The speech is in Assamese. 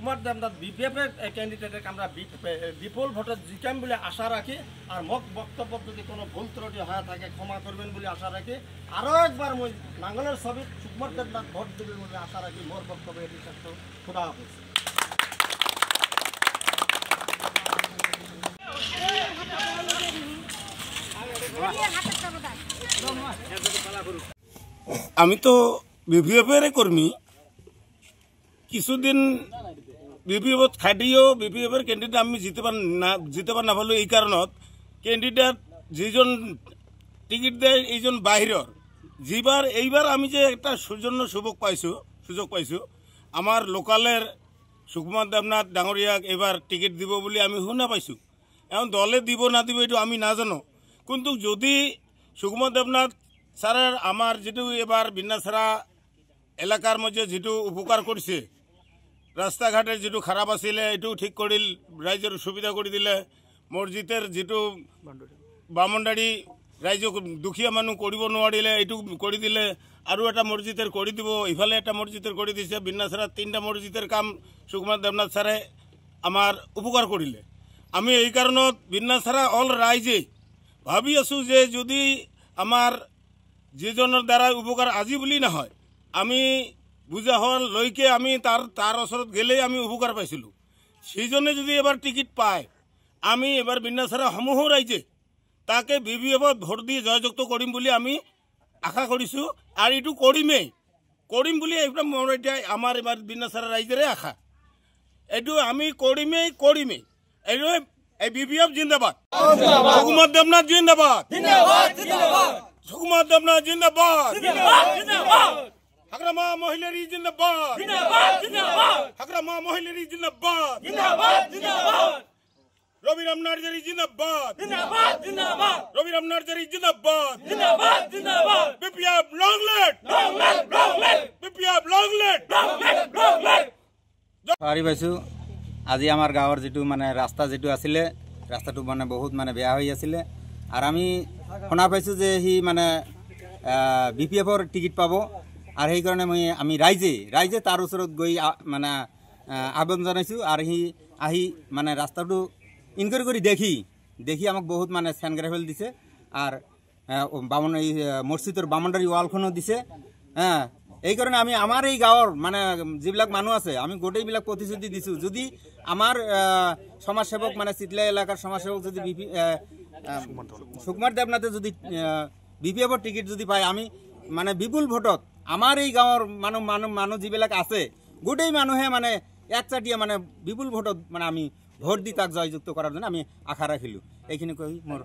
সুকুমার দেবনাথ বিপিএফের ক্যান্ডিডেটকে আমরা বিপুল ভোটে জিতাম বলে আশা রাখি। আর মোক বক্তব্য যদি কোনো ভুল ত্রুটি হয়ে থাকে ক্ষমা করবেন বলে আশা রাখি। আরও একবার মই নাঙ্গলের ছবিত সুকুমার দেবনাথ ভোট দেবেন বলে আশা রাখি। মোর বক্তব্য এটি শেষ। খুদা হাফেজ। আমি তো বিপিএফের কর্মী। কিছুদিন বিপিএফত খাটিও বিপিএফের ক্যান্ডিডেট আমি জিতে না পারলো। এই কারণত ক্যান্ডিডেট যেজন টিকিট দেয় এইজন বাহিরর এইবার আমি যে একটা সুযোগ পাইছো আমার লোকালের সুকুমার দেবনাথ ডাঙরিয়াক এবার টিকিট দিব বলে আমি শুনা পাইছো। এখন দলে দিব না দিব এটা আমি নাজানো। কিন্তু যদি সুকুমার দেবনাথ স্যারের আমার যেটু এবার বিন্যাছড়া এলাকার মধ্যে যেটু উপকার করছে, রাস্তাঘাটের যেটু খারাপ আছিলে এটু ঠিক করিল, রাইজের সুবিধা করে দিলে, মসজিদের যেটু বামনডাড়ি রাইজ দুখিয়া মানুষ করব নোৱাৰিলে এইটু কৰে দিলে, আৰু এটা মসজিদের করে দিব, ইফালে একটা মসজিদের করে দিছে। বিন্যাছড়া 3টা মসজিদের কাম সুকুমার দেবনাথ স্যারে আমার উপকার করিলে। আমি এই কারণত বিন্যাছড়া অল রাইজে ভাবি আছো যে যদি আমার যেজনের দ্বারা উপকার আজি বুলি না হয়, আমি বুঝা হল লৈকে আমি তার ওচৰত গেলেই আমি উপকার পাইছিলো। সেইজনে যদি এবার টিকিট পায়, আমি এবার বিন্যাছড়া সমূহ রাইজে তাকে বিপিএফত ভোট দিয়ে জয়যুক্ত কৰিম বুলি আমি আশা কৰিছো। আৰ এইটু কৰিম বুলি এইটা মোৰ এতিয়া আমাৰ এবাৰ বিন্যাছড়া ৰাইজেৰে আশা। এইটু আমি কৰিমেই। এইটো এই বিপিএফ জিন্দাবাদ, সুকুমার দেবনাথ জিন্দাবাদ, সুকুমার দেবনাথ জিন্দাবাদ, হাগরামা মহিলারি জিন্দাবাদ, হাগরামা মহিলারি জিন্দাবাদ, রবিরাম নার্জারি জিন্দাবাদ, রবিরাম নার্জারি জিন্দাবাদ, BPF long live, BPF long live. পাৰি পাইছোঁ আজি আমাৰ গাঁৱৰ যিটো মানে ৰাস্তা যিটো আছিলে, ৰাস্তাটো মানে বহুত মানে বেয়া হৈ আছিলে। আৰু আমি শুনা পাইছোঁ যে সি মানে বিপিএফৰ টিকিট পাব। আৰু সেইকাৰণে আমি ৰাইজে তাৰ ওচৰত গৈ মানে আবেদন জনাইছোঁ। আৰু সি আহি মানে ৰাস্তাটো ইনকুৱাৰী কৰি দেখি আমাক বহুত মানে চেন গ্ৰেভেল দিছে। আৰু এই মছজিদৰ বামনডাৰী ৱালখনো দিছে। এই কাৰণে আমি আমাৰ এই গাঁৱৰ মানে যিবিলাক মানুহ আছে আমি গোটেইবিলাক প্ৰতিশ্ৰুতি দিছোঁ, যদি আমাৰ সমাজসেৱক মানে চিটলা এলাকাৰ সমাজসেৱক যদি সুকুমাৰ দেবনাথে যদি বিপিএফৰ টিকিট যদি পায়, আমি মানে বিপুল ভোটত আমাৰ এই গাঁৱৰ মানুহ যিবিলাক আছে গোটেই মানুহে মানে একচাটিয়া মানে বিপুল ভোটত মানে আমি ভোট দি তাক জয়যুক্ত কৰাৰ জন্য আমি আশা ৰাখিলোঁ। এইখিনি কৈ মোৰ